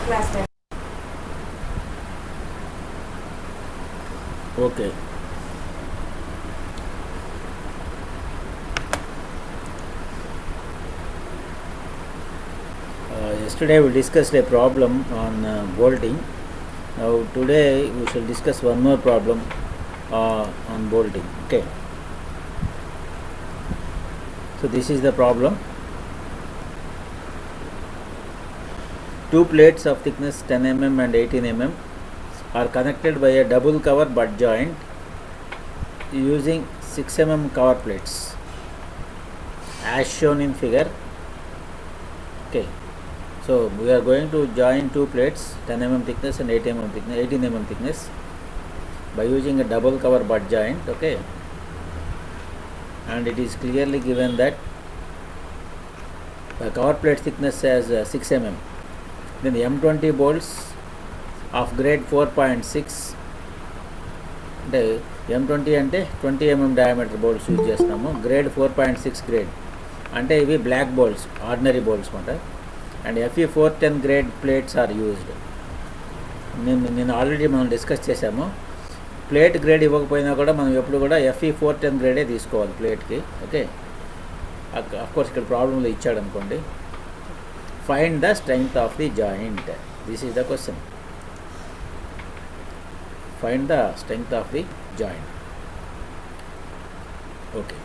Okay. Yesterday we discussed a problem on bolting. Now today we shall discuss one more problem on bolting. Okay. So this is the problem. Two plates of thickness 10 mm and 18 mm are connected by a double cover butt joint using 6 mm cover plates as shown in figure. Okay. So we are going to join two plates 10 mm thickness and 18 mm thickness by using a double cover butt joint. Okay. And it is clearly given that the cover plate thickness as 6 mm. Then the M20 bolts of grade 4.6 అంటే M20 అంటే 20 mm diameter bolts use చేస్తాము. Grade 4.6 grade అంటే ఇవి black bolts, ordinary bolts మాట. And FE 410 grade plates are used. నేను already మనం discuss చేసాము. Plate grade ఇవ్వకపోయినా కూడా మనం ఎప్పుడు కూడా FE 410 గ్రేడే తీసుకోవాలి ప్లేట్కి. ఓకే, అఫ్కోర్స్ ఇక్కడ ప్రాబ్లంలో ఇచ్చాడు అనుకోండి. Find the strength of the joint. This is the question. Find the strength of the joint. Okay,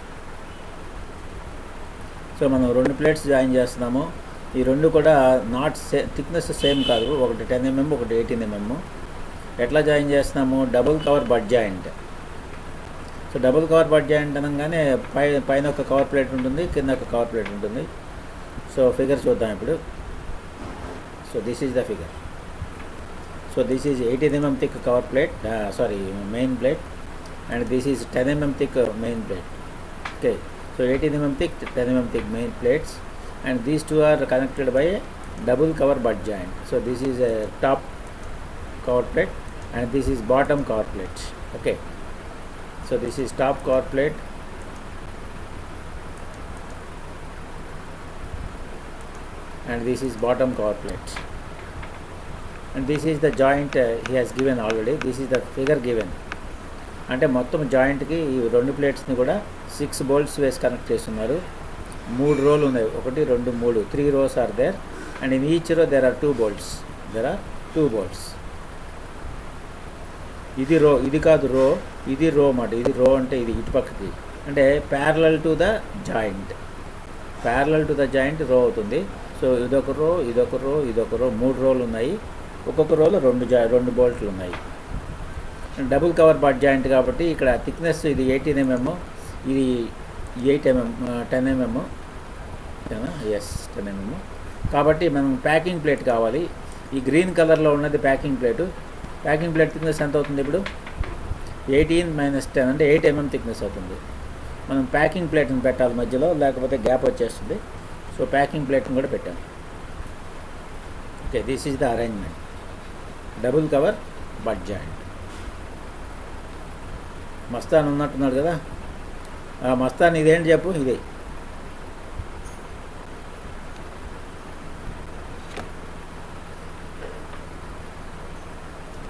so మనం రెండు ప్లేట్స్ జాయిన్ చేస్తున్నాము. ఈ రెండు కూడా నాట్ థిక్నెస్ సేమ్ కాదు, ఒకటి 10 mm ఒకటి 18 mm. ఎట్లా జాయిన్ చేస్తున్నాము? Double cover butt joint. So double cover butt joint అనగానే పైన ఒక కవర్ ప్లేట్ ఉంటుంది, కింద ఒక కవర్ ప్లేట్ ఉంటుంది. సో ఫిగర్ చూద్దాం ఇప్పుడు. So this is the figure. So this is 18 mm thick cover plate, main plate, and this is 10 mm thick main plate. Okay, so 18 mm thick, 10 mm thick main plates, and these two are connected by a double cover butt joint. So this is a top cover plate and this is bottom cover plate. Okay, so this is top cover plate and this is bottom cover plate, and this is the joint he has given already. This is the figure given. అంటే మొత్తం జాయింట్కి ఈ రెండు ప్లేట్స్ని కూడా 6 bolts వేసి connect చేస్తున్నారు. 3 రోలు ఉన్నాయి, 1 2 3, 3 rows are there, and in each row there are 2 bolts. ఇది రో, ఇది కాదు రో, ఇది రో మాట. ఇది రో అంటే ఇది ఇటుపక్కకి, అంటే ప్యారలల్ టు ద జాయింట్, రో అవుతుంది. సో ఇదొక రో, ఇదొక రో, 3 రోలు ఉన్నాయి. ఒక్కొక్క రోలో 2 bolts ఉన్నాయి. డబుల్ కవర్ బట్ జాయింట్ కాబట్టి ఇక్కడ థిక్నెస్ ఇది 18 mm, ఇది 8 mm, 10 mm. Yes, 10 mm. కాబట్టి మనం ప్యాకింగ్ ప్లేట్ కావాలి. ఈ గ్రీన్ కలర్లో ఉన్నది packing plate. Packing plate thickness ఎంత అవుతుంది ఇప్పుడు? 18 - 10 అంటే 8 mm థిక్నెస్ అవుతుంది. మనం ప్యాకింగ్ ప్లేట్ని పెట్టాలి మధ్యలో, లేకపోతే గ్యాప్ వచ్చేస్తుంది. సో ప్యాకింగ్ ప్లేట్ని కూడా పెట్టాం. Okay, this is the arrangement. Double cover butt joint. Mastan ఉన్నట్టున్నాడు కదా. మస్తాన్ ఇదేంటి చెప్పు. ఇదే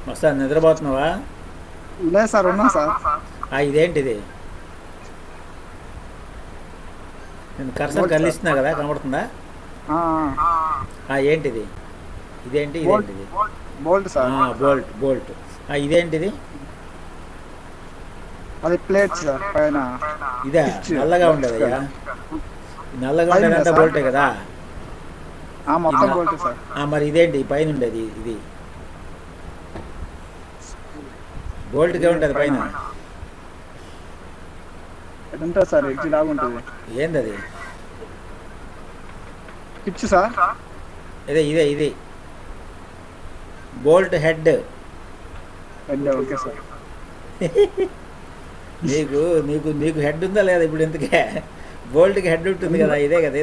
మస్తాన్, నిద్రపోతున్నావా? లేదు సార్, ఉన్నా సార్. ఇదేంటిది? నేను కర్సర్ కదిలిస్తున్నా కదా, కనబడుతుందా? ఏంటిది? ఇదేంటిది? Bolt sir. బోల్ట్. ఇదేంటిది? అది ప్లేట్ సార్. పైన ఇదా నల్లగా ఉండేదయ్యా? నల్లగా ఉండేదంతా బోల్టే కదా. మొత్తం బోల్ట్ సార్. మరి ఇదేంటి పైన ఉండేది? ఇది బోల్ట్గా ఉంటుంది పైన. ఉంటుంది సార్, ఎడ్జ్ లాగా ఉంటుంది. ఏందది? Pitch sir. ఇది బోల్ట్ హెడ్. Okay sir. నీకు హెడ్ ఉందా లేదా ఇప్పుడు? ఎందుకే బోల్ట్కి హెడ్ ఉంటుంది కదా. ఇదే కదా.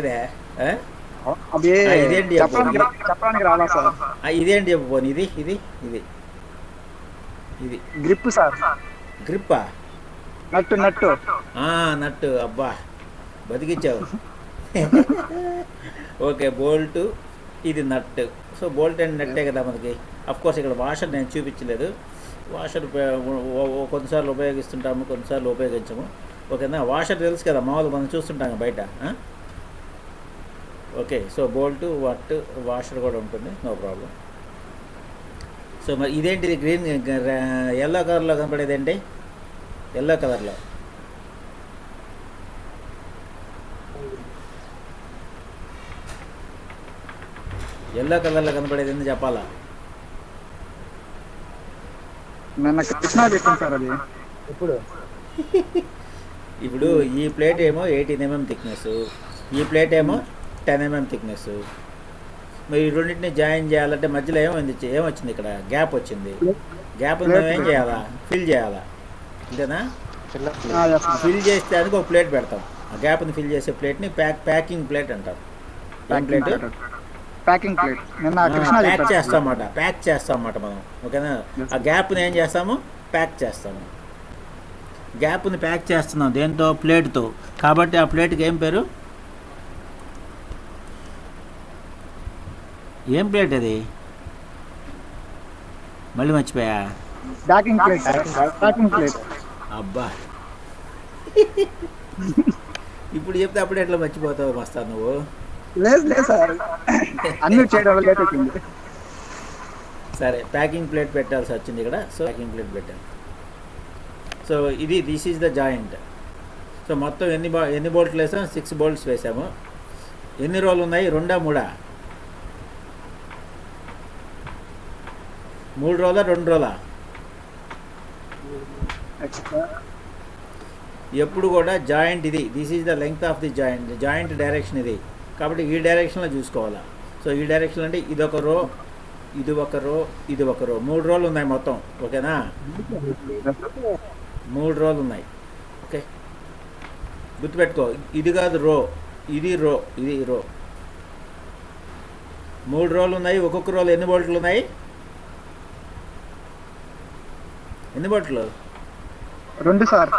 ఇదేంటి చెప్పడానికి రాలా సార్. ఇదేంటి చెప్పు పోనీ. ఇది గ్రిప్ సార్. గ్రిప్పా? నట్టు. అబ్బా, బతికిచ్చావు. ఓకే, బోల్ట్ ఇది నట్. సో బోల్ట్ అండ్ నట్టే కదా మనకి. అఫ్ కోర్స్ ఇక్కడ వాషర్ నేను చూపించలేదు. వాషర్ కొన్నిసార్లు ఉపయోగిస్తుంటాము, కొన్నిసార్లు ఉపయోగించము. ఓకేనా. వాషర్ తెలుసు కదా, మామూలు మనం చూస్తుంటాం బయట. ఓకే. సో బోల్ట్ వట్ వాషర్ కూడా ఉంటుంది, నో ప్రాబ్లం. సో మరి ఇదేంటిది గ్రీన్ ఎల్లో కలర్లో కనపడేదేంటి? ఎల్లో కలర్లో కనపడేది ఏంది చెప్పాలా? నిన్న కృష్ణా చెప్పాను సార్ అది. ఇప్పుడు ఈ ప్లేట్ ఏమో 18 mm థిక్నెస్, ఈ ప్లేట్ ఏమో 10 mm థిక్నెస్. మరి ఈ రెండింటిని జాయిన్ చేయాలంటే మధ్యలో ఏమొచ్చింది? ఇక్కడ గ్యాప్ వచ్చింది. గ్యాప్ మేము ఏం చేయాలా? ఫిల్ చేయాలా, అంతేనా? ఫిల్ చేసేదానికి ఒక ప్లేట్ పెడతాం. ఆ గ్యాప్ని ఫిల్ చేసే ప్లేట్ని ప్యాకింగ్ ప్లేట్ అంటాం. ప్లేట్ ప్యాకింగ్ ప్లేట్ నిన్న కృష్ణ ప్యాక్ చేస్తామన్నమాట మనం. ఓకేనా. ఆ గ్యాప్ని ఏం చేస్తాము? ప్యాక్ చేస్తాము. గ్యాప్ని ప్యాక్ చేస్తున్నాం దేంతో? ప్లేట్తో. కాబట్టి ఆ ప్లేట్కి ఏం పేరు? ఏం ప్లేట్ అది? మళ్ళీ మర్చిపోయా. Packing plate sir. Packing plate. అబ్బా, ఇప్పుడు చెప్తే అప్పుడు ఎట్లా మర్చిపోతావు మస్తాను నువ్వు? లేదు సార్, అన్ని చేయడం లేట్ అవుతుంది. సరే, ప్యాకింగ్ ప్లేట్ పెట్టాల్సి వచ్చింది ఇక్కడ. సో ప్యాకింగ్ ప్లేట్ పెట్టాను. So this is the joint. So మొత్తం ఎన్ని బోల్ట్లు వేసాము? 6 బోల్ట్స్ వేసాము. ఎన్ని రోలు ఉన్నాయి? 2 3? 3 రోలా 2 రోలా? ఎప్పుడు కూడా జాయింట్ ఇది, this is the length of the joint direction ఇది. కాబట్టి ఈ డైరెక్షన్లో చూసుకోవాలా. సో ఈ డైరెక్షన్ అంటే ఇదొక రో, ఇది ఒక రో, ఇది ఒక రో. 3 రోలు ఉన్నాయి మొత్తం. ఓకేనా. 3 రోలు ఉన్నాయి. ఓకే, గుర్తుపెట్టుకో. ఇది కాదు రో, ఇది రో, ఇది రో. 3 రోలు ఉన్నాయి. ఒక్కొక్క రోలు ఎన్ని బోల్ట్లు ఉన్నాయి? ఎన్ని బోల్ట్లు? 2 సార్.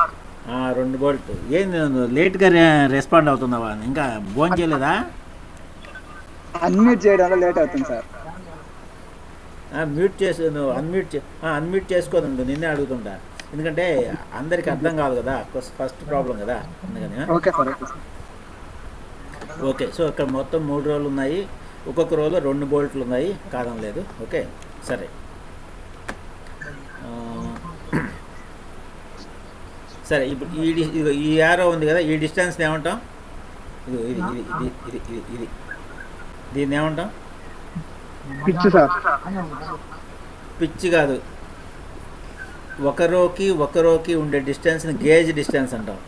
2 బోల్ట్. ఏం లేట్గా రెస్పాండ్ అవుతున్నావా? ఇంకా ఫోన్ చేయలేదా? అన్ని చేయడంలో లేట్ అవుతుంది సార్. మ్యూట్ చేసి నువ్వు అన్మ్యూట్ చేసుకోదండు, నిన్నే అడుగుతుంటా. ఎందుకంటే అందరికి అర్థం కాదు కదా, ఫస్ట్ ప్రాబ్లం కదా, అందుకని. Okay sir. Okay sir. Okay. So ఇక్కడ మొత్తం 3 రోలు ఉన్నాయి. ఒక్కొక్క రోలో 2 బోల్ట్లు ఉన్నాయి, కాదం లేదు. ఓకే, సరే. సరే, ఇప్పుడు ఈ యారో ఉంది కదా, ఈ డిస్టెన్స్ని ఏమంటాం? ఇది దీన్ని ఏమంటాం? Pitch sir. పిచ్ కాదు, ఒక రోకి ఉండే డిస్టెన్స్ని గేజ్ డిస్టెన్స్ అంటాం.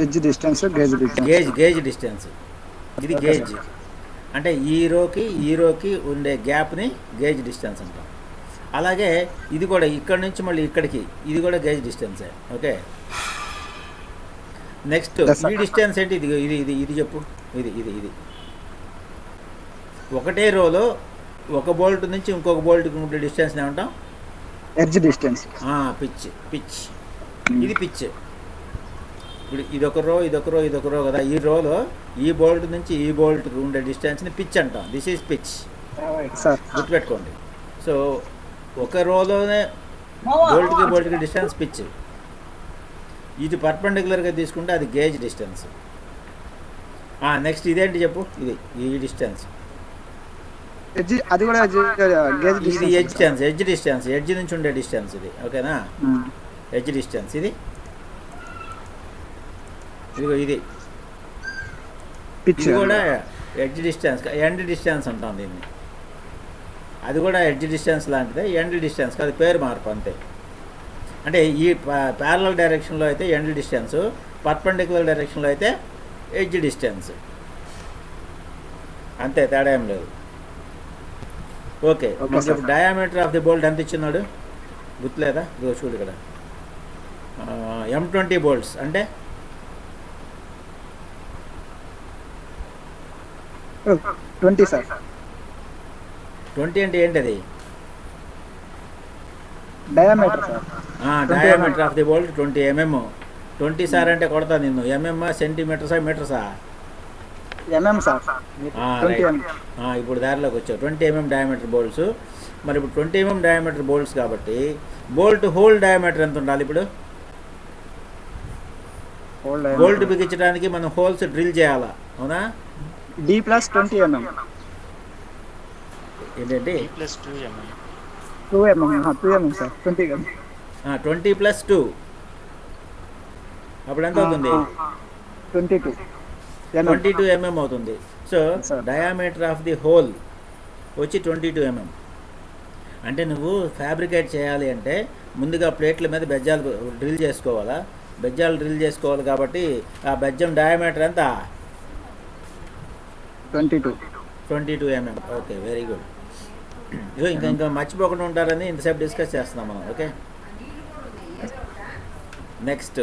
Edge distance, gauge distance. ఇది గేజ్ అంటే ఈ రోకి ఉండే గ్యాప్ని గేజ్ డిస్టెన్స్ అంటాం. అలాగే ఇది కూడా ఇక్కడ నుంచి మళ్ళీ ఇక్కడికి, ఇది కూడా గేజ్ డిస్టెన్సే. ఓకే, నెక్స్ట్ ఈ డిస్టెన్స్ ఏంటి? ఇది చెప్పు. ఇది ఒకటే రోలో ఒక బోల్ట్ నుంచి ఇంకొక బోల్ట్కి ఉండే డిస్టెన్స్ ఏమంటాం? Edge distance. పిచ్. ఇది పిచ్. ఇప్పుడు ఇదొక రో కదా, ఈ రోలో ఈ బోల్ట్ నుంచి ఈ బోల్ట్కి ఉండే డిస్టెన్స్ని పిచ్ అంటాం. This is pitch. గుర్తుపెట్టుకోండి. సో ఒక రోలోనే బోల్ట్కి డిస్టెన్స్ పిచ్. ఇది పర్పెండిక్యులర్గా తీసుకుంటే అది గేజ్ డిస్టెన్స్. నెక్స్ట్ ఇదేంటి చెప్పు? ఈ డిస్టెన్స్. అది కూడా ఇది ఎడ్జ్ డిస్టెన్స్. ఎడ్జ్ నుంచి ఉండే డిస్టెన్స్ ఇది. ఓకేనా. ఎడ్జ్ డిస్టెన్స్ ఇది కూడా ఎడ్జ్ డిస్టెన్స్, ఎండ్ డిస్టెన్స్ అంటాం దీన్ని. అది కూడా ఎడ్జ్ డిస్టెన్స్ లాంటిదే, ఎండ్ డిస్టెన్స్ అది పేరు మార్పు అంతే. అంటే ఈ ప్యారలల్ డైరెక్షన్లో అయితే ఎండ్ డిస్టెన్స్, పర్పెండిక్యులర్ డైరెక్షన్లో అయితే ఎడ్జ్ డిస్టెన్స్, అంతే, తేడా ఏం లేదు. ఓకే, ఇప్పుడు డయామీటర్ ఆఫ్ ది బోల్ట్ ఎంత ఇచ్చినాడు గుర్తులేదా? ఇదిగో చూడు ఇక్కడ, M20 బోల్ట్స్ అంటే 20 సార్. 20 అంటే ఏంటది? Diameter sir. Diameter of the bolt 20 mm. 20 sir అంటే కొడతా నిన్ను. ఎంఎం సెంటీమీటర్సా మీటర్సా? Mm sir, twenty right. Mm. ఇప్పుడు దారిలోకి వచ్చావు. 20 mm డయామీటర్ బోల్ట్స్. మరి ఇప్పుడు 20 mm డయామీటర్ బోల్ట్స్ కాబట్టి బోల్ట్ హోల్ డయామీటర్ ఎంత ఉండాలి ఇప్పుడు? బోల్ట్ బిగించడానికి మనం హోల్స్ డ్రిల్ చేయాలా, అవునా? D plus 20 mm. ఏంటంటే D+2 mm. 2 MM, 2 MM sir, 20 కదా. 20 + 2 అప్పుడు ఎంత అవుతుంది? 22 ఎంఎం. 22 mm అవుతుంది. So Sir. Diameter of the whole వచ్చి 22 mm. అంటే నువ్వు ఫ్యాబ్రికేట్ చేయాలి అంటే ముందుగా ప్లేట్ల మీద బెజ్జాలు డ్రిల్ చేసుకోవాలా. బెజ్జాలు డ్రిల్ చేసుకోవాలి కాబట్టి ఆ బెజ్జం డయామీటర్ ఎంత? 22 mm. Okay, very good. ఇంకా మర్చిపోకుండా ఉంటారని ఇంతసేపు డిస్కస్ చేస్తున్నాం మనం. ఓకే, నెక్స్ట్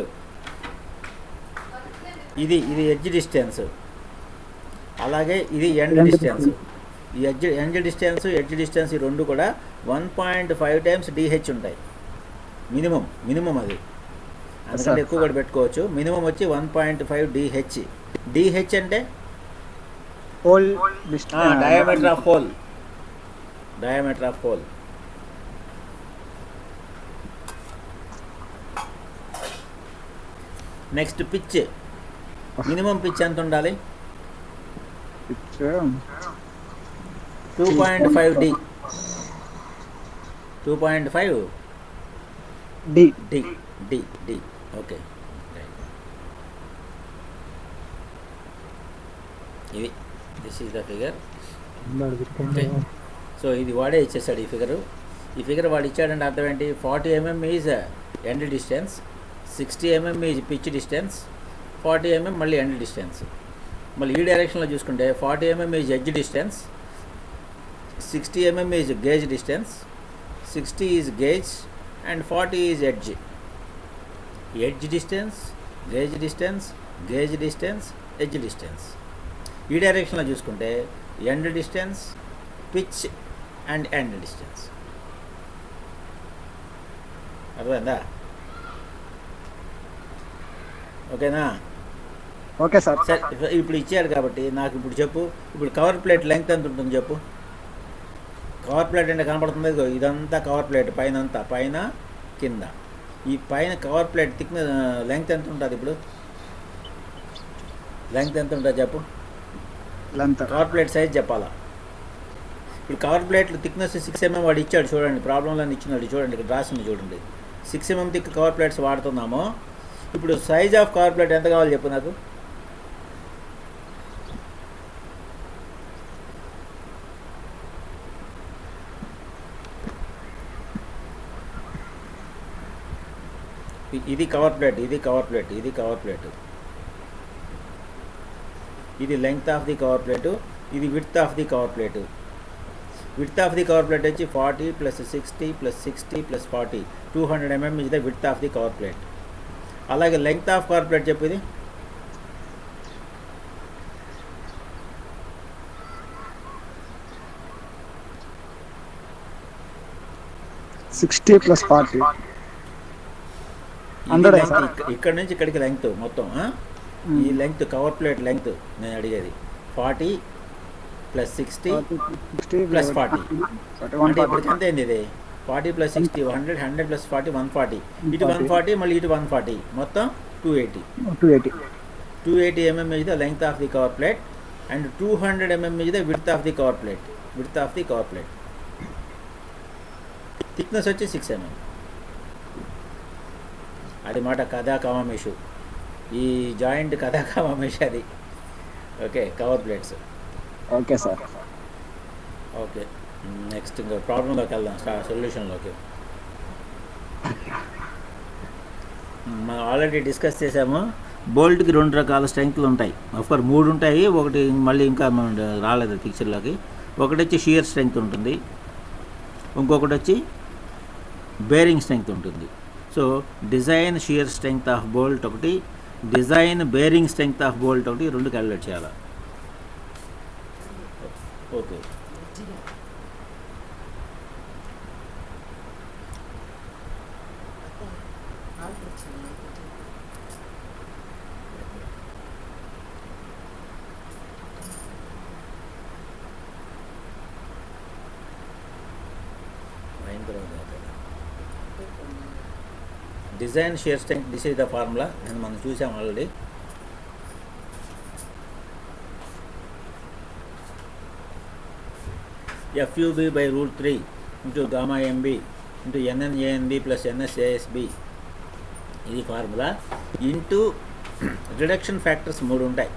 ఇది ఎడ్జ్ డిస్టెన్స్, అలాగే ఇది ఎండ్ డిస్టెన్స్. ఈ ఎండ్ డిస్టెన్స్, ఎడ్జ్ డిస్టెన్స్ ఈ రెండు కూడా 1.5 times DH ఉంటాయి. మినిమం అది, అందుకంటే ఎక్కువ కూడా పెట్టుకోవచ్చు. మినిమం వచ్చి 1.5 DH. DH అంటే whole diameter of whole. Next pitch. Minimum pitch ఎంత ఉండాలి? 2.5 D. 2.5 డి. D. ఓకే, ఇది this is the figure. So ఇది వాడే ఇచ్చేసాడు ఈ ఫిగర్ వాడు ఇచ్చాడంటే అర్థం ఏంటి? 40 mm is end distance, 60 mm is pitch distance, 40 mm మళ్ళీ ఎండ్ డిస్టెన్స్. మళ్ళీ ఈ డైరెక్షన్లో చూసుకుంటే 40 mm is edge distance, 60 mm is gauge distance, 60 is gauge and 40 is edge. Edge distance, gauge distance, edge distance. ఈ డైరెక్షన్లో చూసుకుంటే end distance, pitch and end distance. అర్థమైందా? ఓకేనా? Okay sir. సరే, ఇప్పుడు ఇచ్చాడు కాబట్టి నాకు ఇప్పుడు చెప్పు, ఇప్పుడు కవర్ ప్లేట్ లెంగ్త్ ఎంత ఉంటుంది చెప్పు. కవర్ ప్లేట్ అంటే కనపడుతుంది, ఇదంతా కవర్ ప్లేట్, పైన కింద. ఈ పైన కవర్ ప్లేట్ థిక్నెస్ లెంగ్త్ ఎంత ఉంటుంది? ఇప్పుడు లెంగ్త్ ఎంత ఉంటుంది చెప్పు. కవర్ ప్లేట్ సైజ్ చెప్పాలా? ఇప్పుడు కవర్ ప్లేట్లు థిక్నెస్ 6 mm వాడు ఇచ్చాడు చూడండి, ప్రాబ్లంలో ఇచ్చినాడు చూడండి, ఇక్కడ రాసింది చూడండి. 6 mm థిక్ కవర్ ప్లేట్స్ వాడుతున్నాము. ఇప్పుడు సైజ్ ఆఫ్ కవర్ ప్లేట్ ఎంత కావాలి చెప్పు నాకు. ఇది కవర్ ప్లేట్, ఇది length of the cover plate, ఇది width of the cover plate. Width of the cover plate వచ్చి 40 + 60 + 60 + 40, 200 mm is the width of the cover plate. అలాగే లెంగ్త్ ఆఫ్ కవర్ ప్లేట్ చెప్పు. ఇది 60 + 40. ఇక్కడ నుంచి ఇక్కడికి లెంగ్త్ మొత్తం ఈ లెంగ్త్ కవర్ ప్లేట్ లెంగ్త్ నేను అడిగేది 40 + 60 + 40. అంటే ఇప్పటికి ఎంత అయింది? ఇది 40 + 60 100, 100 + 40 140, ఇటు 140 మళ్ళీ ఇటు 140, మొత్తం 280. 280 mm is the length of the cover plate and 200 mm is the width of the cover plate. Thickness వచ్చి 6 mm. అది మాట కథా కమామేషు, ఈ జాయింట్ కథా కమామేషు అది. Okay, cover plates. Okay sir. Okay, next ఇంకా ప్రాబ్లంలోకి వెళ్దాం, సొల్యూషన్లోకి. మనం ఆల్రెడీ డిస్కస్ చేసాము, బోల్ట్కి 2 రకాల స్ట్రెంగ్త్లు ఉంటాయి. ఆఫ్కోర్స్ 3 ఉంటాయి, ఒకటి మళ్ళీ ఇంకా మనం రాలేదు పిక్చర్లోకి. ఒకటి వచ్చి షియర్ స్ట్రెంగ్త్ ఉంటుంది, ఇంకొకటి వచ్చి బేరింగ్ స్ట్రెంగ్త్ ఉంటుంది. So design shear strength of bolt ఒకటి, design bearing strength of bolt ఒకటి, 2 క్యాలిక్యులేట్ చేయాలి. Okay, design shear strength, this is the formula, నేను మనం చూసాం already. FUB by root 3 into gamma MB into NNANB plus NSASB ఇది formula. Into reduction factors 3 ఉంటాయి.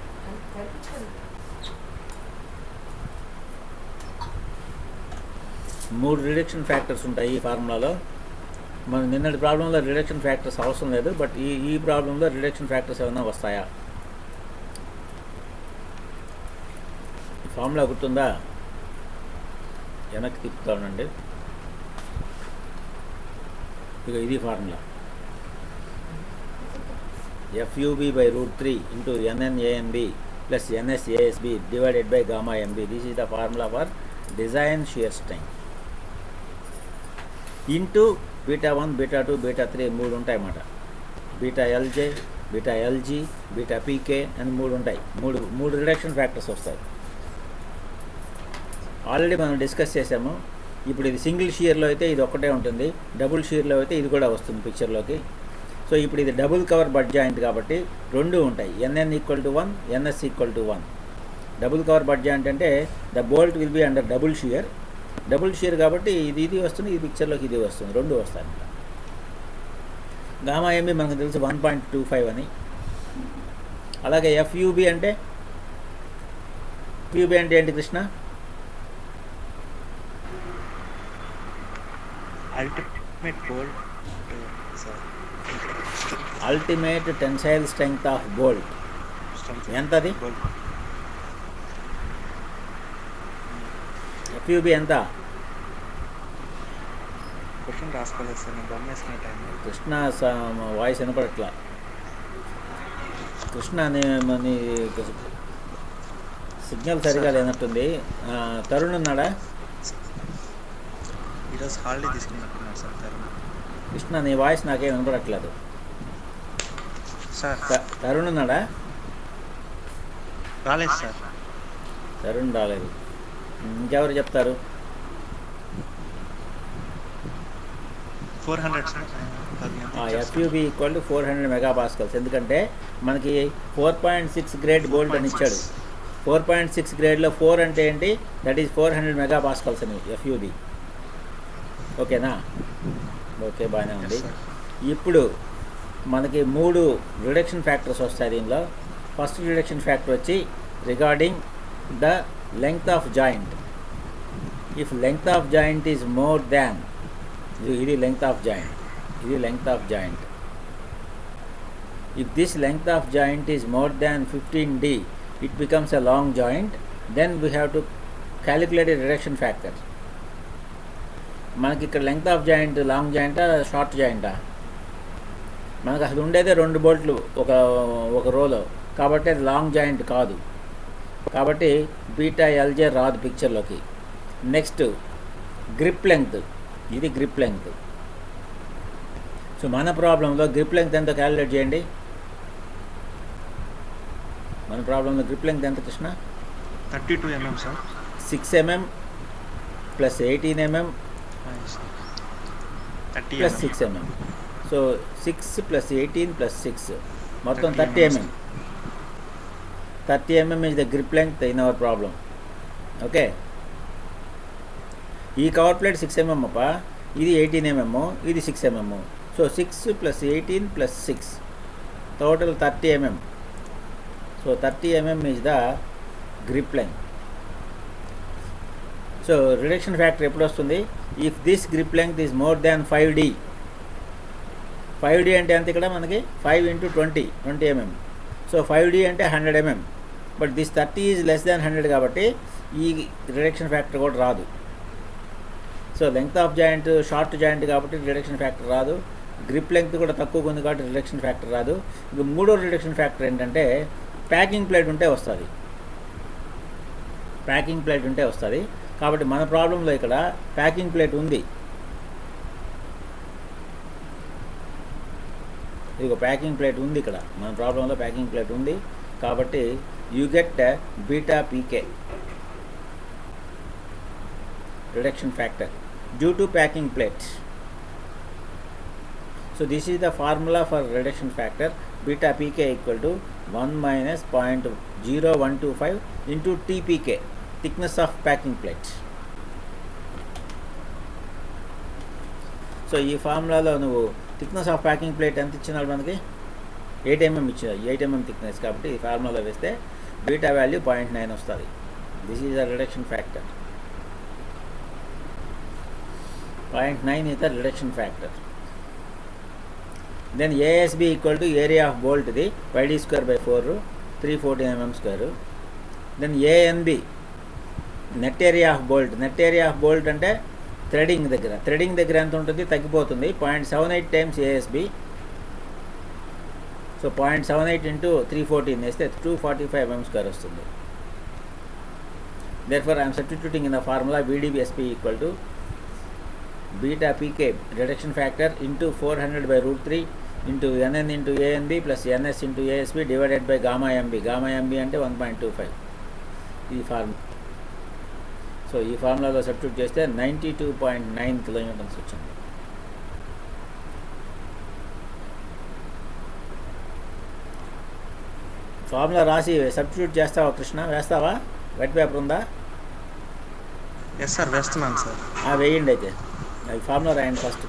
మూడు reduction factors ఉంటాయి ఈ ఫార్ములాలో. మన నిన్నటి ప్రాబ్లంలో రిడక్షన్ ఫ్యాక్టర్స్ అవసరం లేదు, బట్ ఈ ప్రాబ్లంలో రిడక్షన్ ఫ్యాక్టర్స్ ఏమైనా వస్తాయా? ఫార్ములా గుర్తుందా? వెనక్కి తిప్పుతా ఉండండి. ఇక ఇది formula. FUB by root 3 into NNANB plus NSASB divided by gamma MB. This is the formula for design shear strength. Into beta 1, beta 2, beta 3 3 ఉంటాయి అన్నమాట. Beta LJ, beta LG, beta PK అని 3 ఉంటాయి. మూడు రిడక్షన్ ఫ్యాక్టర్స్ వస్తాయి. Already మనం discuss చేసాము. ఇప్పుడు ఇది సింగిల్ షియర్లో అయితే ఇది ఒక్కటే ఉంటుంది, డబుల్ షియర్లో అయితే ఇది కూడా వస్తుంది పిక్చర్లోకి. సో ఇప్పుడు ఇది డబుల్ కవర్ బడ్ జాయింట్ కాబట్టి 2 ఉంటాయి. NN = 1, NS = 1. Double cover butt joint అంటే the bolt will be under double shear. Double shear కాబట్టి ఇది వస్తుంది, ఈ పిక్చర్లోకి ఇది వస్తుంది, 2 వస్తాయి అన్నమాట. గామా ఎంబీ మనకు తెలుసు 1.25 అని. అలాగే FUB అంటే ఏంటి Krishna? Ultimate tensile strength of bolt. ఎంతది? FUB ఎంత? కృష్ణ వాయిస్ వినపడట్లా. కృష్ణ నీ సిగ్నల్ సరిగా లేనట్టుంది. తరుణ్ ఉన్నాడా? ఈరోజు హాలిడే తీసుకున్నట్టున్నారు సార్ తరుణ్. కృష్ణ నీ వాయిస్ నాకేం వినపడట్లేదు. సార్ తరుణ్ ఉన్నాడా? రాలేదు సార్. తరుణ్ రాలేదు. ఇంకెవరు చెప్తారు? 400 సార్. FUB = 400 మెగాపాస్కల్స్. ఎందుకంటే మనకి 4.6 గ్రేడ్ బోల్ట్ అని ఇచ్చాడు. 4.6 గ్రేడ్లో 4 అంటే ఏంటి? దట్ ఈజ్ 400 మెగాపాస్కల్స్ అని FUB. ఓకేనా? ఓకే, బాగానే ఉంది. ఇప్పుడు మనకి 3 రిడక్షన్ ఫ్యాక్టర్స్ వస్తాయి దీనిలో. ఫస్ట్ రిడక్షన్ ఫ్యాక్టర్ వచ్చి regarding the length of joint. If length of joint is more than, ఇది length of joint, ఇది length of joint. If this length of joint is more than 15D, it becomes a long joint. Then we have to calculate a reduction factor. మనకి ఇక్కడ length of joint long జాయింటా short జాయింటా? మనకు అసలు ఉండేదే 2 బోల్ట్లు ఒక రోలో, కాబట్టి అది లాంగ్ జాయింట్ కాదు. కాబట్టి బీటా LJ రాదు పిక్చర్లోకి. నెక్స్ట్ గ్రిప్ లెంగ్త్, ఇది గ్రిప్ లెంగ్త్. సో మన ప్రాబ్లంలో గ్రిప్ లెంగ్త్ ఎంత క్యాలిక్యులేట్ చేయండి. మన ప్రాబ్లంలో గ్రిప్ లెంగ్త్ ఎంత Krishna? 32 mm sir. 6 mm plus 18 mm 30 plus 6 mm. So 6 plus 18 plus 6 మొత్తం 30 mm. 30 mm is the grip length in our problem. Okay, ఈ కవర్ ప్లేట్ 6 mm అప్ప, ఇది 18 mm, ఇది 6 mm. So 6 plus 18 plus 6 total 30 mm. So 30 mm is the grip length. So reduction factor ఎప్పుడు వస్తుంది? If this grip length is more than 5D. 5D అంటే అంత ఇక్కడ మనకి 5 × 20 mm. సో 5D అంటే 100 mm. But this 30 is less than 100 కాబట్టి ఈ reduction factor కూడా రాదు. So length of joint short joint కాబట్టి రిడక్షన్ ఫ్యాక్టర్ రాదు. గ్రిప్ లెంగ్త్ కూడా తక్కువగా ఉంది కాబట్టి రిడక్షన్ ఫ్యాక్టర్ రాదు. ఇక మూడో రిడక్షన్ ఫ్యాక్టర్ ఏంటంటే ప్యాకింగ్ ప్లేట్ ఉంటే వస్తుంది. ప్యాకింగ్ ప్లేట్ ఉంటే వస్తుంది. కాబట్టి మన ప్రాబ్లంలో ఇక్కడ ప్యాకింగ్ ప్లేట్ ఉంది. ఇదిగో ప్యాకింగ్ ప్లేట్ ఉంది ఇక్కడ మన ప్రాబ్లంలో. ప్యాకింగ్ ప్లేట్ ఉంది కాబట్టి you get beta PK reduction factor due to packing plate. So So this is the formula for reduction factor. Beta pk equal to 1 minus 0.0125 into tpk, thickness of packing plate. So ఈ ఫార్ములాలో నువ్వు thickness of packing plate ఎంత ఇచ్చినాడు మనకి 8 mm ఇచ్చినాడు, 8 mm thickness. కాబట్టి ఈ ఫార్ములాలో వేస్తే beta value 0.9 వస్తుంది. This is the reduction factor. 0.9 is the reduction factor. Then ASB equal to area of bolt the pi d square by 4, 314 mm square. Then ANB net area of bolt. Net area of bolt అంటే threading దగ్గర ఎంత ఉంటుంది, తగ్గిపోతుంది. 0.78 times ASB. So 0.78 into 314 వేస్తే 245 mm square వస్తుంది. Therefore I am substituting in the formula VDSP equal to beta pk reduction factor into 400 by root 3 into nn into ANB plus ns into ASB divided by gamma mb. Gamma mb అంటే 1.25. ఈ formula. So ఈ ఫార్ములాలో substitute చేస్తే 92.9 kilonewtons వచ్చింది. Formula రాసి substitute చేస్తావా కృష్ణ? వేస్తావా? White paper ఉందా? Yes sir, వేస్తున్నాను సార్. వేయండి అయితే. అది ఫార్ములా రాయండి first.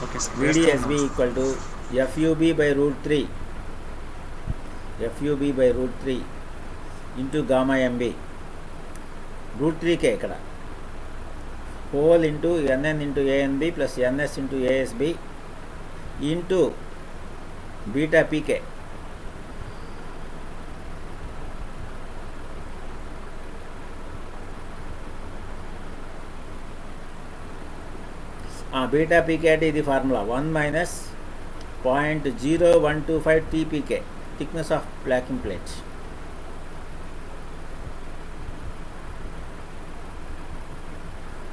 Okay sir. VDSB equal to FUB by root 3 into gamma MB. Root 3కే ఇక్కడ hole into NN into ANB plus NS into ASB into beta PK. Beta PK అంటే ఇది formula 1 minus 0.0125 TPK, thickness of packing plate.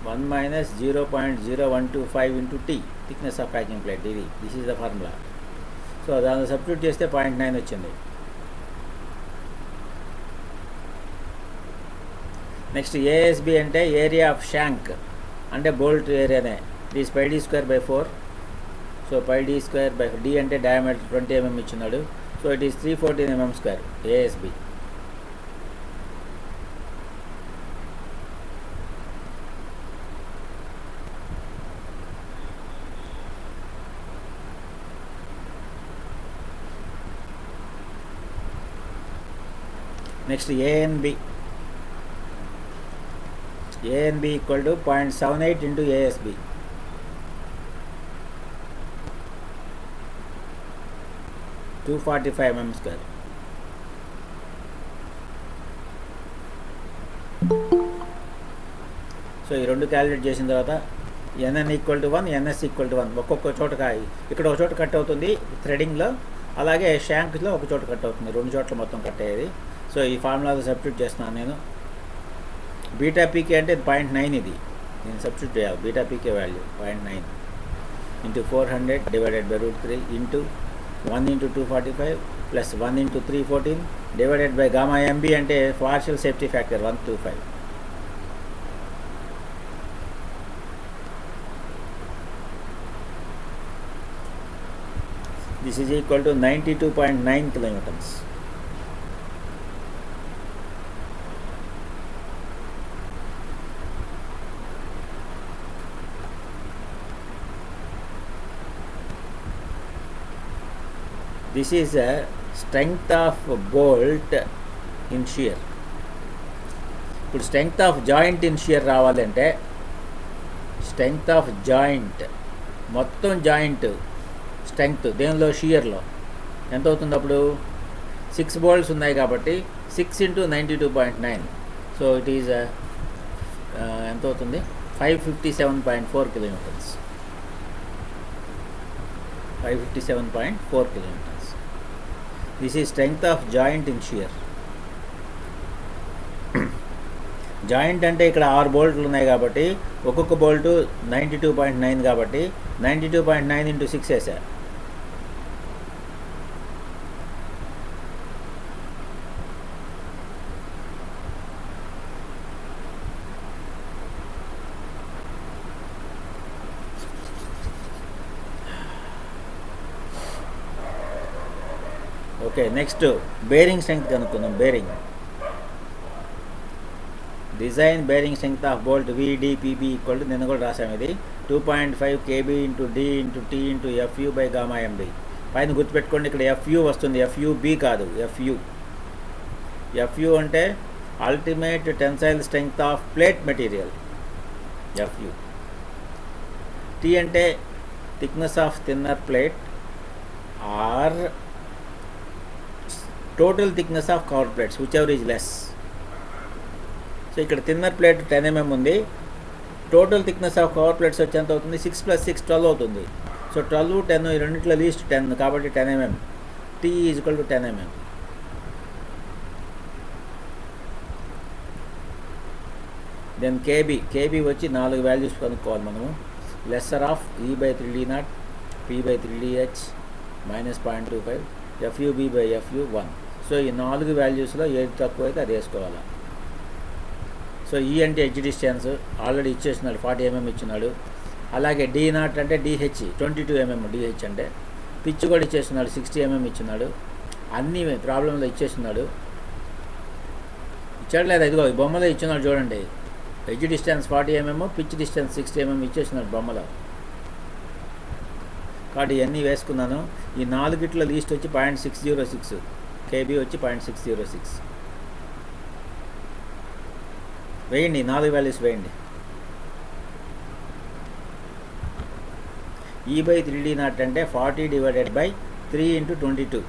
One minus 0.0125 into T, thickness of packing plate. ఇది this is the formula. So దాన్ని substitute చేస్తే 0.9 వచ్చింది. Next ASB అంటే area of shank అంటే bolt ఏరియానే. This pi d square by 4. So pi d square by d అంటే diameter 20 mm ఇచ్చినాడు. So it is 314 mm square ASB. Next ANB equal to 0.78 into ASB. To 245 mm square. So ఈ రెండు calculate చేసిన తర్వాత NN equal to 1, NS equal to 1. ఒక్కొక్క చోట ఇక్కడ ఒక చోట కట్ అవుతుంది థ్రెడింగ్లో, అలాగే షాంక్లో ఒక చోట కట్ అవుతుంది. రెండు చోట్ల మొత్తం కట్ అయ్యేది. సో ఈ ఫార్ములాలో సబ్స్టిట్యూట్ చేస్తున్నాను నేను. బీటా పీకే అంటే 0.9 ఇది. నేను సబ్స్టిట్యూట్ చేయాలి. Beta PK value 0.9 into 400 divided by root 3 into 1 into 245 plus 1 into 314 divided by gamma MB అంటే partial safety factor 125. This is equal to 92.9 kilonewtons. This is a strength of bolt in shear. ఇప్పుడు strength of joint in shear రావాలంటే strength of joint మొత్తం joint strength దేనిలో షియర్లో ఎంత అవుతుంది? అప్పుడు 6 bolts ఉన్నాయి కాబట్టి 6 into 92.9. సో ఇట్ ఈజ్ ఎంత అవుతుంది? 557.4 kilometres. 557.4 kilometres. This is strength of joint in shear. Joint అంటే ఇక్కడ 6 బోల్ట్లు ఉన్నాయి కాబట్టి ఒక్కొక్క బోల్టు 92.9 కాబట్టి 92.9 into 6 వేసారు. ఓకే, నెక్స్ట్ బేరింగ్ స్ట్రెంగ్త్ కనుక్కుందాం. Bearing design bearing strength of bolt VDPB equal to, నిన్న కూడా రాసాము ఇది, 2.5 KB into D into T into FU by gamma MB. పైన గుర్తుపెట్టుకోండి, ఇక్కడ FU వస్తుంది, FUB కాదు, FU అంటే ultimate tensile strength of plate material, FU. T అంటే thickness of thinner plate or total thickness of cover plates, which ever is less. So ఇక్కడ thinner plate 10 mm ఉంది, total thickness of cover plates వచ్చి ఎంత అవుతుంది, 6 + 6 12 అవుతుంది. So 12, 10 ఈ రెండింటిలో least 10 కాబట్టి 10 mm. T equal to 10 mm. Then KB వచ్చి 4 వాల్యూస్ కనుక్కోవాలి మనము. Lesser of E/3D0, P/3DH -0.25, FUB/FU 1. So ఈ 4 వాల్యూస్లో ఏది తక్కువ అయితే అది వేసుకోవాలి. సో E అంటే ఎడ్జ్ డిస్టెన్స్ ఆల్రెడీ ఇచ్చేస్తున్నాడు, 40 mm ఇచ్చినాడు. అలాగే D0 అంటే DH 22 mm, DH అంటే పిచ్ కూడా ఇచ్చేస్తున్నాడు, 60 mm ఇచ్చినాడు. అన్నీ ప్రాబ్లంలో ఇచ్చేస్తున్నాడు. ఇచ్చాడు లేదా, ఇదిగో ఈ బొమ్మలో ఇచ్చినాడు చూడండి, edge distance 40 mm, pitch distance 60 mm ఇచ్చేస్తున్నాడు బొమ్మలో. కాబట్టి ఇవన్నీ వేసుకున్నాను. ఈ 4 లీస్ట్ వచ్చి 0.606, KB వచ్చి 0.606 వేయండి. 4 వాల్యూస్ వేయండి. E/3D0 అంటే 40 / 3 × 22,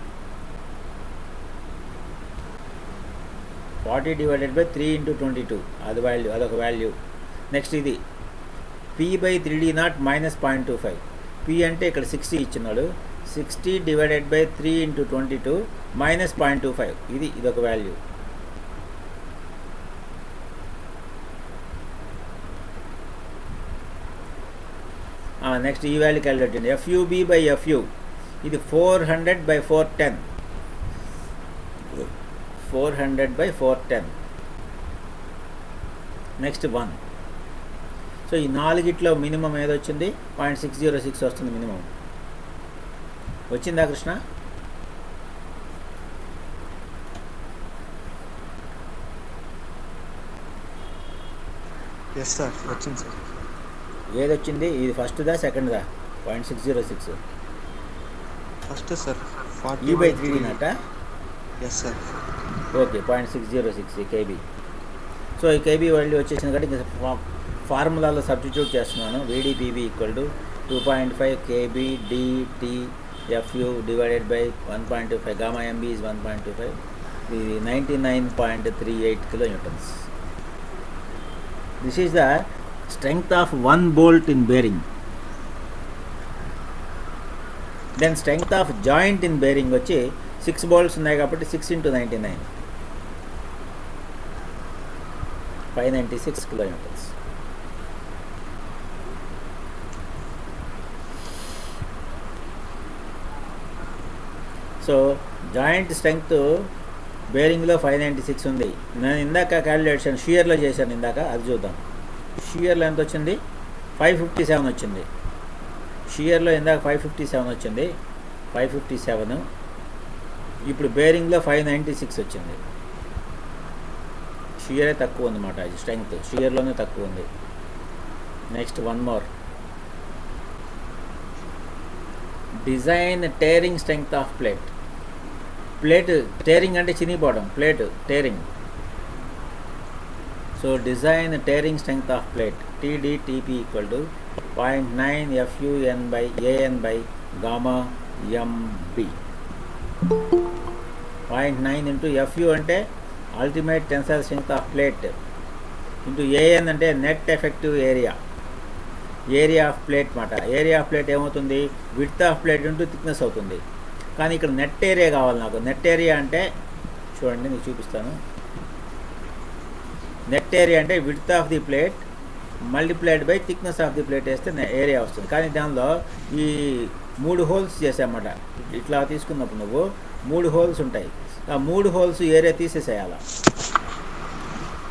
40 / 3 × 22 అది వాల్యూ, అదొక వాల్యూ. నెక్స్ట్ ఇది P/3D0 -0.25. P అంటే ఇక్కడ 60 ఇచ్చినాడు, 60 / 3 × 22 -0.25, ఇదొక వాల్యూ. నెక్స్ట్ ఈ వాల్యూ క్యాలిక్యులేట్ చేయండి. FUB/FU ఇది 400/410, 400/410. నెక్స్ట్ 1. సో ఈ 4 మినిమం ఏదొచ్చింది, 0.606 వస్తుంది మినిమం. వచ్చిందా కృష్ణ? ఎస్ సార్, వచ్చింది సార్. ఏదొచ్చింది, ఇది ఫస్ట్దా సెకండ్దా? 0.606 first sir. E/3D0. Yes sir. Okay, 0.606 KB. So ఈ KB వాల్యూ వచ్చేసింది కాబట్టి ఫార్ములాలో సబ్స్టిట్యూట్ చేస్తున్నాను. VDPB equal to 2.5 KB DT FU divided by 1.25, gamma MB is 1.25, ఇది 99.38 kilonewtons. This is the strength of one bolt in bearing. Then strength of joint in bearing వచ్చి 6 bolts ఉన్నాయి కాబట్టి 6 × 99, 596 kilonewtons. So joint strength బేరింగ్లో 596 ఉంది. నేను ఇందాక calculation షియర్లో చేశాను ఇందాక, అది చూద్దాం. షియర్లో ఎంత వచ్చింది, 557 వచ్చింది. షియర్లో ఇందాక 557 వచ్చింది, 557. ఇప్పుడు బేరింగ్లో 596 వచ్చింది. షియరే తక్కువ ఉందన్నమాట, అది స్ట్రెంగ్త్ షియర్లోనే తక్కువ ఉంది. Next 1 more. Design tearing strength of plate. Plate tearing అంటే చినిపోవడం, plate tearing. So design tearing strength of plate TDTP equal to 0.9 FUN/AN/ gamma MB. 0.9 into FU అంటే ultimate tensile strength of plate into AN అంటే net effective area of plate మాట. Area of plate ఏమవుతుంది, width of plate into thickness అవుతుంది. కానీ ఇక్కడ net area కావాలి నాకు. Net area అంటే చూడండి, నీకు చూపిస్తాను. నెట్ ఏరియా అంటే width of the plate multiplied by thickness of the plate వేస్తే ఏరియా వస్తుంది. కానీ దానిలో ఈ 3 హోల్స్ చేసామన్నమాట. ఇట్లా తీసుకున్నప్పుడు నువ్వు 3 హోల్స్ ఉంటాయి. ఆ 3 హోల్స్ ఏరియా తీసేసేయాలి.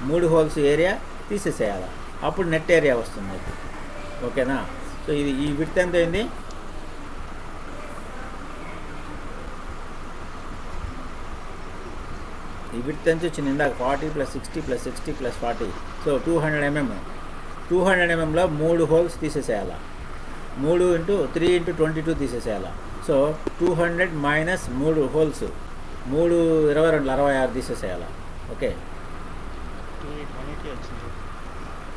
3 హోల్స్ ఏరియా తీసేసేయాలి, అప్పుడు నెట్ ఏరియా వస్తుంది. ఓకేనా? సో ఇది ఈ విడ్త్ ఎంత అయింది, ఈ విడ్త్ ఎంత వచ్చింది ఇందాక 40 + 60 + 60 + 40, సో 200 mm. 200 mm 3 హోల్స్ తీసేసేయాలా, 3 × 3 × 22 తీసేసేయాలా. సో 200 మైనస్ 3 హోల్స్, 3 22 66 తీసేసేయాలా. ఓకే,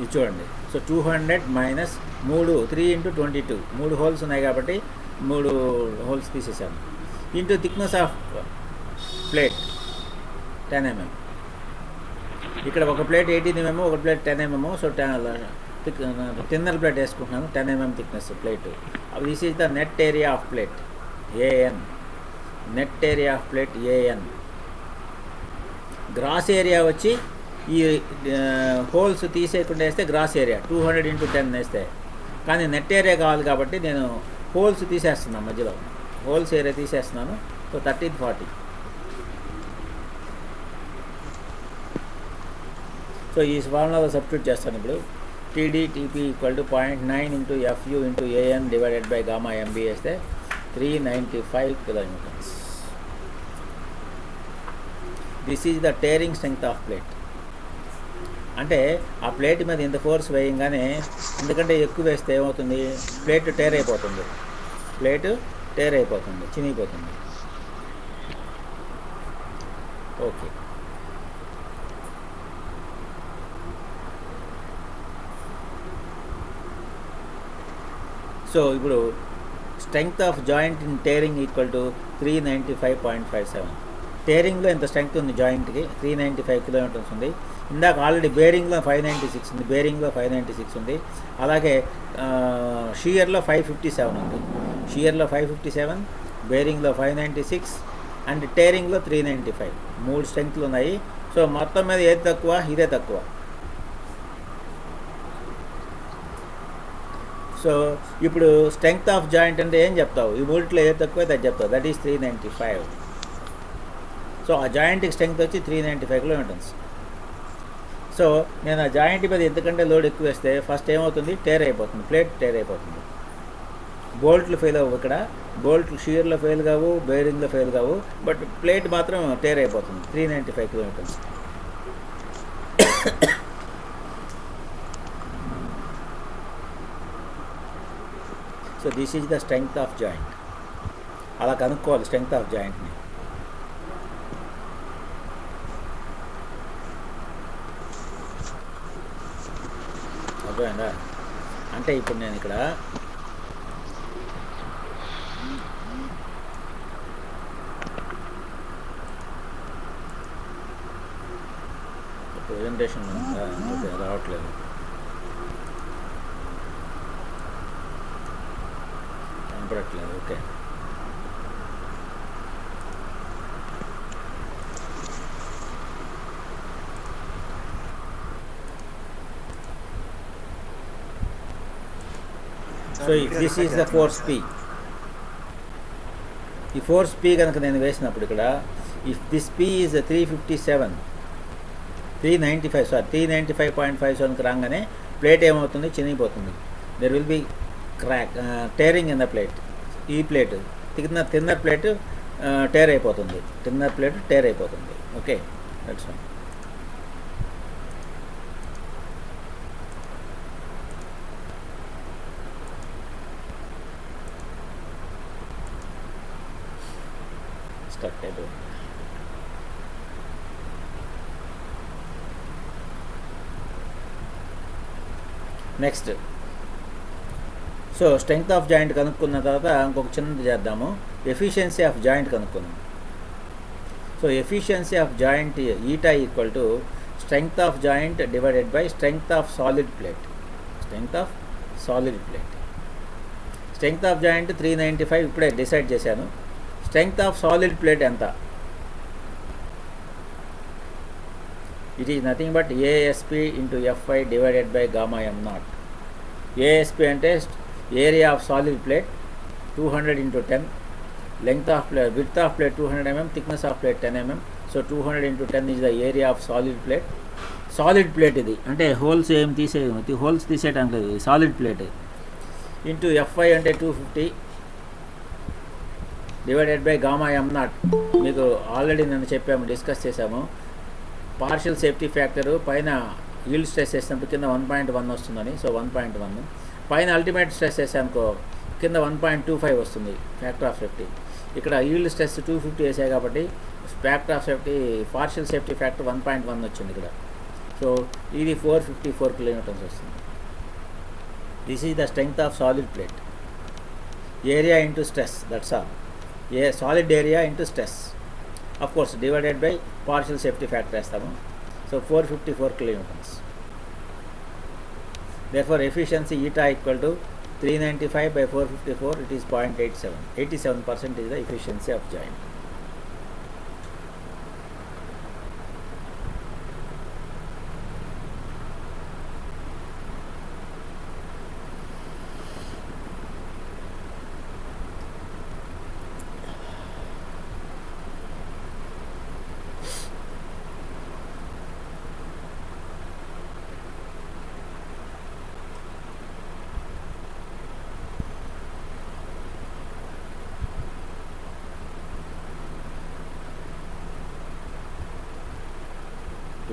ఇది చూడండి. సో 200 మైనస్ 3 3 × 22, 3 హోల్స్ ఉన్నాయి కాబట్టి 3 హోల్స్ తీసేసాను. Into thickness of plate 10 mm. ఇక్కడ ఒక ప్లేట్ 18 mm, ఒక plate 10 mm. So thinner plate వేసుకుంటున్నాను, 10 mm thickness plate. This is the net area of plate AN. Net area of plate AN. Gross area వచ్చి ఈ holes తీసేయకుండా వేస్తే gross area 200 × 10 వేస్తే, కానీ net area కావాలి కాబట్టి నేను హోల్స్ తీసేస్తున్నాను, మధ్యలో హోల్స్ ఏరియా తీసేస్తున్నాను. సో 1340. సో ఈ ఫార్ములాలో సబ్స్టిట్యూట్ చేస్తాను ఇప్పుడు. TD/TP = 0.9 × FU × AN / Γ/MB వేస్తే 395 kN. This is the tearing strength of plate. అంటే ఆ ప్లేట్ మీద ఇంత ఫోర్స్ వేయంగానే, ఎందుకంటే ఎక్కువ వేస్తే ఏమవుతుంది, ప్లేట్ టేర్ అయిపోతుంది, చినిగిపోతుంది. ఓకే, సో ఇప్పుడు strength of joint in tearing = 395.57. టేరింగ్లో ఎంత స్ట్రెంగ్త్ ఉంది జాయింట్కి, 395 kN ఉంది. ఇందాక ఆల్రెడీ బేరింగ్లో 596 ఉంది, బేరింగ్లో 596 ఉంది. అలాగే షియర్లో 557 ఉంది, షియర్లో 557, బేరింగ్లో 596 అండ్ టేరింగ్లో 395. 3 స్ట్రెంగ్త్లు ఉన్నాయి. సో మొత్తం మీద ఏది తక్కువ, ఇదే తక్కువ. సో ఇప్పుడు స్ట్రెంగ్త్ ఆఫ్ జాయింట్ అంటే ఏం చెప్తావు, ఈ మూడిట్లో ఏది తక్కువ అది చెప్తావు, దట్ ఈస్ 395. సో ఆ జాయింట్కి స్ట్రెంగ్త్ వచ్చి 395 kN. సో నేను ఆ జాయింట్ మీద ఎందుకంటే లోడ్ ఎక్కువ వేస్తే ఫస్ట్ ఏమవుతుంది, టేర్ అయిపోతుంది, ప్లేట్ టేర్ అయిపోతుంది. బోల్ట్లు ఫెయిల్ అవ్వవు, ఇక్కడ బోల్ట్లు షియర్లో ఫెయిల్ కావు, బేరింగ్లో ఫెయిల్ కావు, బట్ ప్లేట్ మాత్రం టేర్ అయిపోతుంది. 395 kN. So this is the strength of joint. అలా కనుక్కోవాలి స్ట్రెంగ్త్ ఆఫ్ జాయింట్ని. అర్థమైందా? అంటే ఇప్పుడు నేను ఇక్కడ ప్రెజెంటేషన్ రావట్లేదు. కనపడట్లేదు. Okay, so this is the force P. ఈ ఫోర్స్ P కనుక నేను వేసినప్పుడు ఇక్కడ, ఇఫ్ దిస్ P ఈజ్ 395.57 రాగానే ప్లేట్ ఏమవుతుంది, చినిగిపోతుంది. There will be tearing in the plate. ఈ ప్లేట్ థిన్నర్ ప్లేట్ టేర్ అయిపోతుంది, ఓకే, దట్స్ వన్. స్టక్ అయిపోతుంది. Next, so strength of joint కనుక్కున్న తర్వాత ఇంకొక చిన్నది చేద్దాము, ఎఫిషియన్సీ ఆఫ్ జాయింట్ కనుక్కుందాం. So efficiency of joint eta = strength of joint divided by strength of solid plate. Strength of joint 395 ఇప్పుడే decide చేశాను. స్ట్రెంగ్త్ ఆఫ్ సాలిడ్ ప్లేట్ ఎంత? It is nothing but ASP × Fi divided by Γm0. ASP అంటే area of solid plate 200 × 10, length half plate, width of plate 200 mm, thickness of plate 10 mm. So 200 × 10 is the area of solid plate. ఇది అంటే holes ఏం holes తీసేయడానికి లేదు, solid plate. Into Fi అంటే 250 divided by Γm0. మీకు already నేను చెప్పాము, discuss చేసాము. పార్షియల్ సేఫ్టీ ఫ్యాక్టర్ పైన ఈల్డ్ స్ట్రెస్ వేసినప్పుడు కింద 1.1 వస్తుందని, సో 1.1. పైన అల్టిమేట్ స్ట్రెస్ వేసానుకో కింద 1.25 వస్తుంది ఫ్యాక్టర్ ఆఫ్ సేఫ్టీ. ఇక్కడ ఈల్డ్ స్ట్రెస్ 250 వేసాయి కాబట్టి factor of safety partial safety factor 1.1 వచ్చింది ఇక్కడ. సో ఇది 454 కిలోన్యూటన్స్ వస్తుంది. This is the strength of solid plate. Area into stress, that's all. Solid area into stress, of course divided by partial safety factor వేస్తాము. So 454 kilonewtons. Therefore efficiency eta equal to 395 by 454, it is 0.87. 87% is the efficiency of joint.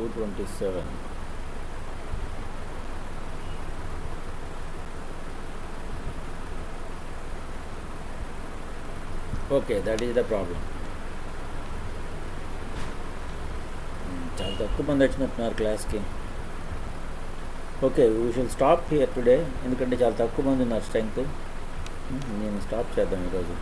$227. Okay, that is the problem. చాలా తక్కువ మంది వచ్చినట్టున్నారు క్లాస్కి. Okay, we shall stop here today, ఎందుకంటే చాలా తక్కువ మంది ఉన్నారు స్ట్రెంగ్త్. నేను స్టాప్ చేద్దాం ఈరోజు.